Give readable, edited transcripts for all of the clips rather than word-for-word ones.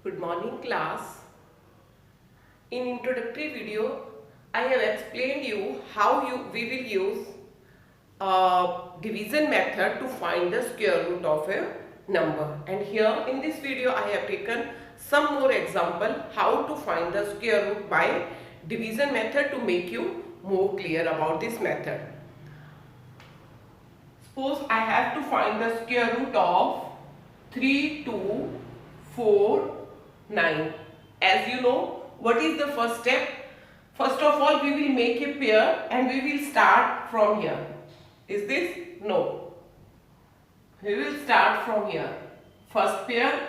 Good morning class. In introductory video, I have explained you how we will use division method to find the square root of a number. And here in this video, I have taken some more example how to find the square root by division method to make you more clear about this method. Suppose I have to find the square root of 3, 2, 4, 9. As you know, what is the first step? First of all, we will make a pair and we will start from here. Is this? No. We will start from here. First pair,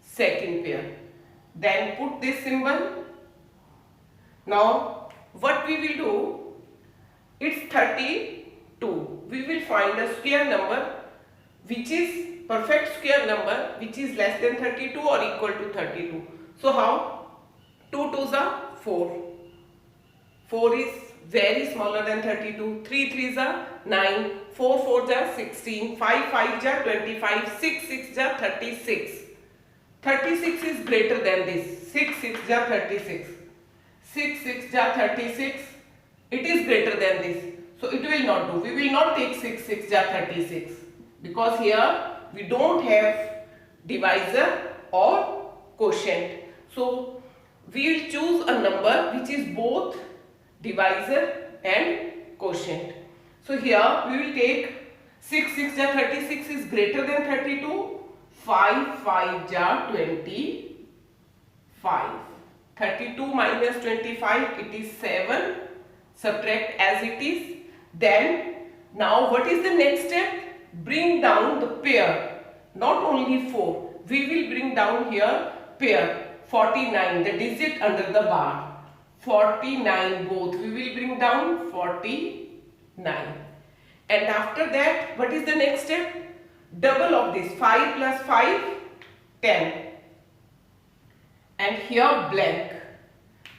second pair. Then put this symbol. Now, what we will do? It's 32. We will find a square number which is perfect square number which is less than 32 or equal to 32. So how? 2 2s are 4. 4 is very smaller than 32. 3 3s are 9. 4 4s are 16. 5 5s are 25. 6 6s are 36. 36 is greater than this. 6 6s are 36. 6 6s are 36. It is greater than this. So it will not do. We will not take 6 6s are 36 because here we don't have divisor or quotient. So we will choose a number which is both divisor and quotient. So here we will take 6 6 ja 36 is greater than 32. 5 5 ja 25. 32 minus 25 it is 7. Subtract as it is. Then now what is the next step? Bring down the pair, not only 4. We will bring down here pair 49, the digit under the bar. 49 both. We will bring down 49. And after that, what is the next step? Double of this. 5 plus 5, 10. And here blank.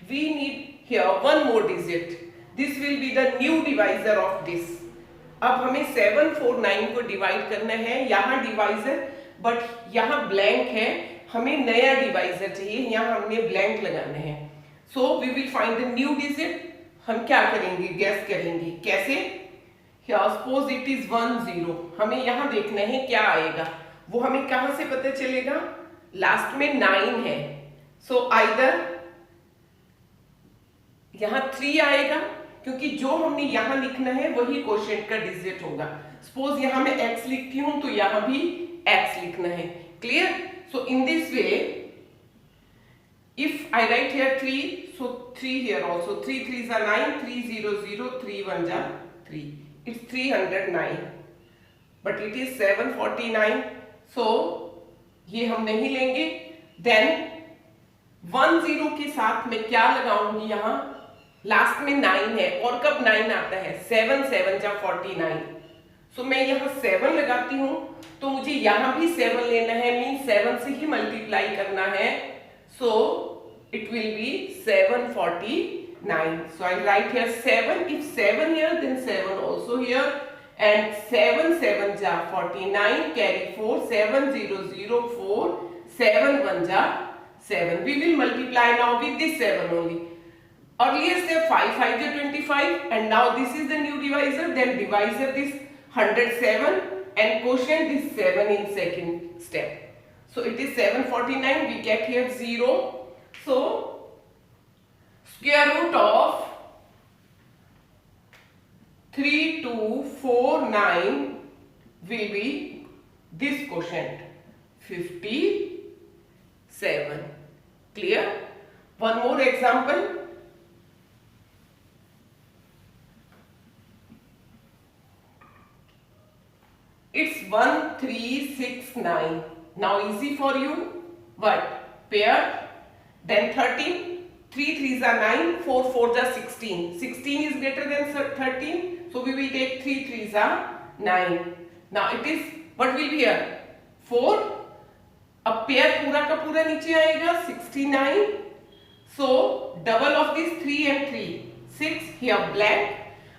We need here one more digit. This will be the new divisor of this. अब हमें 7 4 9 को divide करना है. यहाँ divisor but यहाँ blank है. हमें नया डिवाइजर चाहिए. यहाँ हमने ब्लैंक लगाना है. So we will find the new digit. हम क्या करेंगे? गैस करेंगे. कैसे? Suppose it is 1 0. हमें यहाँ देखना है क्या आएगा. वो हमें कहाँ से पता चलेगा? लास्ट में 9 है. सो आइदर यहाँ 3 आएगा क्योंकि जो हमने यहां लिखना है वही क्वोशिएंट का डिजिट होगा. सपोज यहां मैं x लिखती हूं तो यहां भी x लिखना है. Clear? So in this way if I write here 3, so 3 here also. 3 3s are 9. 3 0 0. 3 1s are 3. It's 309 but it is 749. so ये हम नहीं लेंगे. देन 1 0 के साथ मैं क्या लगाऊंगी? यहां लास्ट में 9 है और कब 9 आता है? 7 7 जा 49. सो मैं यहाँ 7 लगाती हूँ तो मुझे यहाँ भी 7 लेना है. मीन 7 से ही मल्टीप्लाई करना है. So it will be 749. So I write here 7. If 7 here then 7 also here. And 7 7 जा 49. कैरी 4. 7 0 0 4. 7 1 जा 7. We will multiply now with this 7 only. Earlier step 5 5 is 25 and now this is the new divisor. Then divisor this 107 and quotient this 7 in second step. So it is 749. We get here 0. So square root of 3249 will be this quotient 57. Clear? One more example. It's 1 3 6 9. Now easy for you. What? Pair. Then 13. 3 3s are 9. 4 4s are 16. 16 is greater than 13. So we will take 3 3s are 9. Now it is what will be here? 4. अब pair पूरा का पूरा नीचे आएगा 69. So double of this 3 and 3. 6 here blank.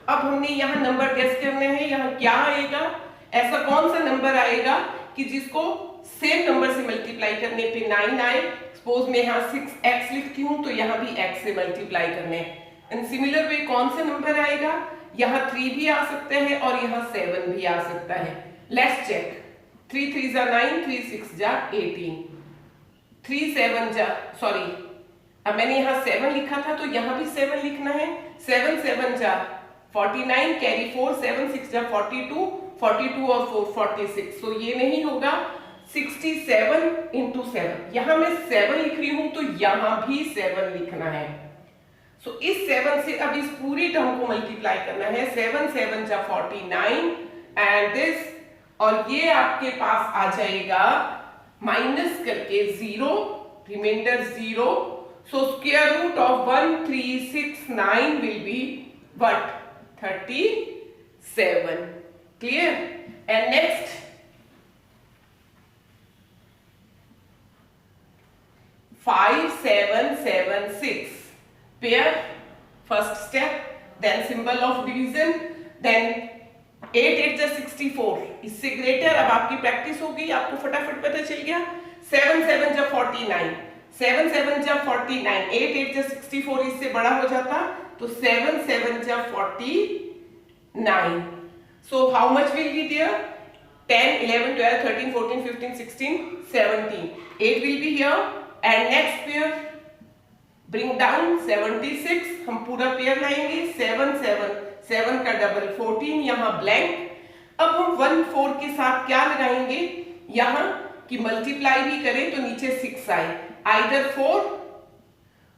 अब हमने यहाँ number guess करने हैं. यहाँ क्या आएगा? ऐसा कौन सा नंबर आएगा कि जिसको सेम नंबर से मल्टीप्लाई करने पे 9 आए। सपोज मैं यहाँ 6x लिखती हूँ तो यहाँ भी x से मल्टीप्लाई करने हैं। इन सिमिलर वे कौन सा नंबर आएगा, यहाँ 3 भी आ सकता है और यहाँ 7 भी आ सकता है। Let's check. 3 3 जा 9, 3 6 जा 18, 3 7 जा सॉरी अब मैंने यहाँ 7 लिखा था तो यहाँ भी 7 लिखना है। 7 7 जा 49, कैरी 4, 7 6 जा 42, 42 और 4 46। तो ये नहीं होगा 67 इंटू 7। यहाँ मैं 7 लिख रही हूं तो यहाँ भी 7 लिखना है। सो इस 7 से अब इस पूरी टर्म को मल्टीप्लाई करना है। 7 7 जा 49 एंड दिस, और ये आपके पास आ जाएगा माइनस करके 0, reminder 0। So square root of 1369 will be what? 37. Clear? And next, 5776. Pair, first step, then symbol of division, then 8 8 जा 64। इससे ग्रेटर अब आपकी प्रैक्टिस हो गई, आपको फटाफट पता चल गया। 7 7 जा 49, 7 7 जा 49, 8 8 जा 64, इससे बड़ा हो जाता तो 7 7 जा 49। So how much will be there? 10 11 12 13 14 15 16 17, 8 will be here and next pair bring down 76। हम पूरा पेयर लाएंगे। 7 7 7 का डबल 14, यहाँ ब्लैंक। अब हम 1 4 के साथ क्या लगाएंगे, यहाँ कि मल्टीप्लाई भी करें तो नीचे 6 आए। Either 4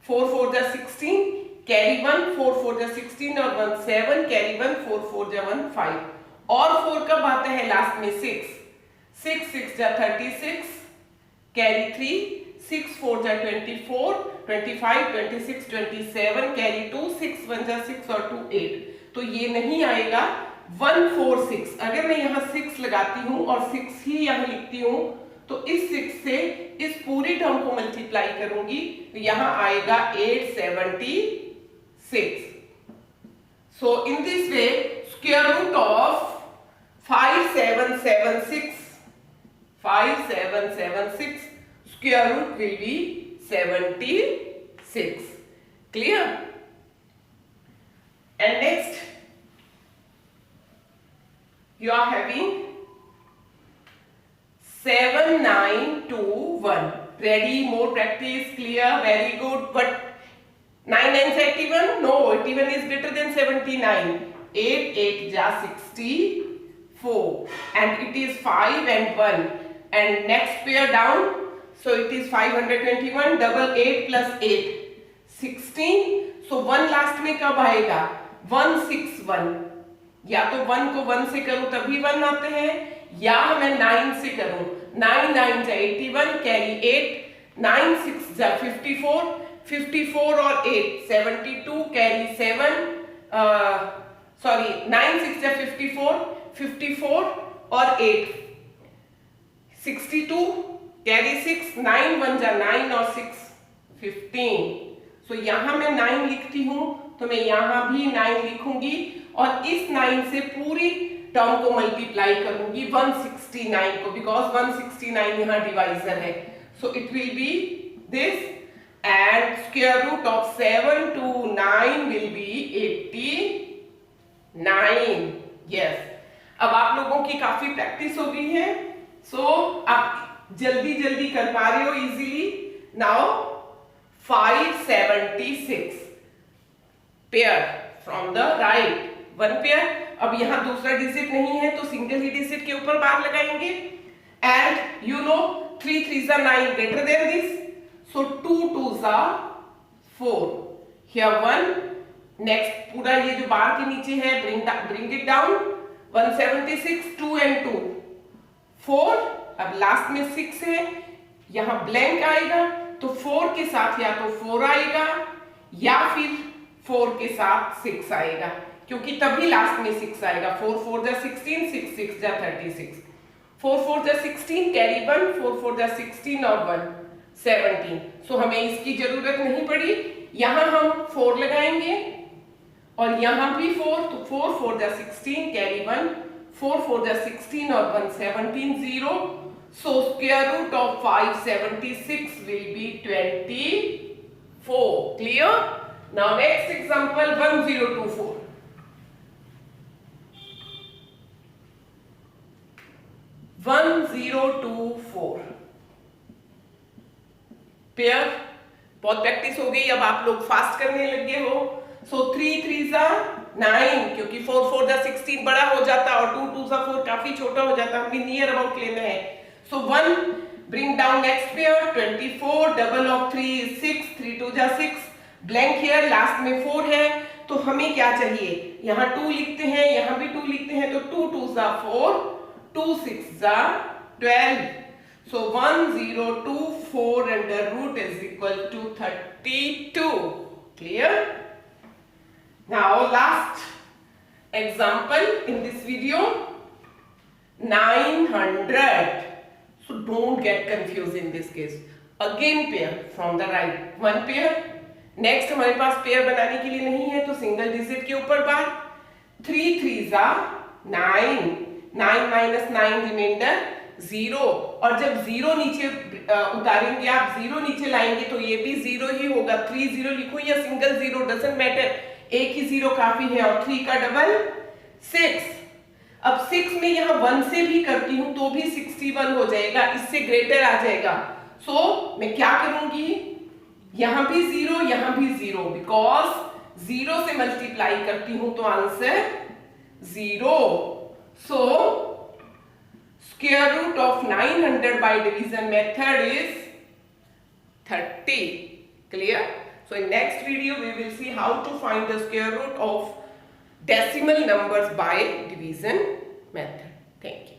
4 4 जा 16, कैरी 1 4 4 जा 16 और 1 7, कैरी 1 4 4 जा 1 5, और 4 कब आता है लास्ट में 6 6 6 जा 36, कैरी 3 6 4 जा 24 25 26 27, कैरी 2 6 1 जा 6 और 2 8। तो ये नहीं आएगा 1 4 6। अगर मैं यहाँ 6 लगाती हूँ और 6 ही यहाँ लिखती हूँ तो इस 6 से इस पूरी टर्म को मल्टीप्लाई करूंगी तो यहां आएगा 876। So in this way square root of 5776 square root will be 76। Clear? And next you are having 7921। Ready? More practice? Clear? Very good. But 9 9 81? No, 81 is greater than 79. 8 8 ja 64 and it is 5 and 1 and next pair down, so it is 521 double 8 plus 8 16। so 1 last में कब आएगा? 161। या तो 1 को 1 से करूं तभी 1 आते हैं, या मैं 9 से करूं। 9 9 जा 81, कैरी 8, 9 6 जा 54, 54 और 8 72, कैरी 7 सॉरी 9 6 जा 54, 54 और 8 62, कैरी 6, 9 1 जा 9 और 6 15। सो यहां मैं 9 लिखती हूं तो मैं यहां भी 9 लिखूंगी और इस 9 से पूरी टर्म को मल्टीप्लाई करूंगी 169 को, बिकॉज 169 यहाँ डिवाइजर है। So it will be this and square root of 7 to 9 will be 89। Yes, अब आप लोगों की काफी प्रैक्टिस हो गई है, सो आप जल्दी जल्दी कर पा रहे हो easily. Now 576 pair from the right, 1 pair. अब यहां दूसरा डिजिट नहीं है तो सिंगल ही डिजिट के ऊपर बार लगाएंगे। एंड यू नो 3 3 जा 9 ग्रेटर देन दिस, सो 2 2 जा 4, हियर 1। नेक्स्ट पूरा ये जो बार के नीचे है ब्रिंग इट डाउन, 176 2 and 2 4। अब लास्ट में 6 है, यहां ब्लैंक आएगा तो 4 के साथ या तो 4 आएगा या फिर 4 के साथ 6 आएगा, क्योंकि तभी लास्ट में 6 आएगा। 4 4 जा 16, 6 6 जा 36, 4 4 जा 16, कैरी 1, 4 4 जा 16 और 1 17। सो हमें इसकी जरूरत नहीं पड़ी, यहां हम 4 लगाएंगे और यहां भी 4, तो 4 4 जा 16, कैरी 1, 4 4 जा 16 और 1 17 0 So square root of 576 will be 24. Clear? Now next example 1024. 1024 pair. बहुत प्रैक्टिस हो गई, अब आप लोग फास्ट करने लगे हो। सो 3 3 9, क्योंकि 4 4 16 बड़ा हो जाता और 2 2 4 काफी छोटा हो जाता, हमें नियर अबाउट लेना है। सो 1 bring down next pair 24, double of 3 is 6, 3 2 6, blank here, last में 4 है, तो हमें क्या चाहिए, यहाँ 2 लिखते हैं, यहाँ भी 2 लिखते हैं, तो 2 2 4, 2 6 12. So 1024 under root is equal to 32. Clear? Now last example in this video, 900. So don't get confused in this case. Again pair from the right, one pair. Next हमारे पास पेयर बनाने के लिए नहीं है, तो सिंगल डिजिट के ऊपर बार। 3 3 9, 9 minus 9 reminder 0, और जब 0 नीचे उतारेंगे, आप 0 नीचे लाएंगे तो ये भी 0 ही होगा। 3 0 लिखो या सिंगल 0, डजंट मैटर, एक ही 0 काफी है। और 3 का डबल 6। अब 6 में यहाँ 1 से भी करती हूं तो भी 61 हो जाएगा, इससे ग्रेटर आ जाएगा। सो मैं क्या करूंगी, यहां भी 0, यहां भी 0, बिकॉज 0 से मल्टीप्लाई करती हूं तो answer 0। So square root of 900 by division method is 30. Clear? So in next video we will see how to find the square root of decimal numbers by division method. Thank you.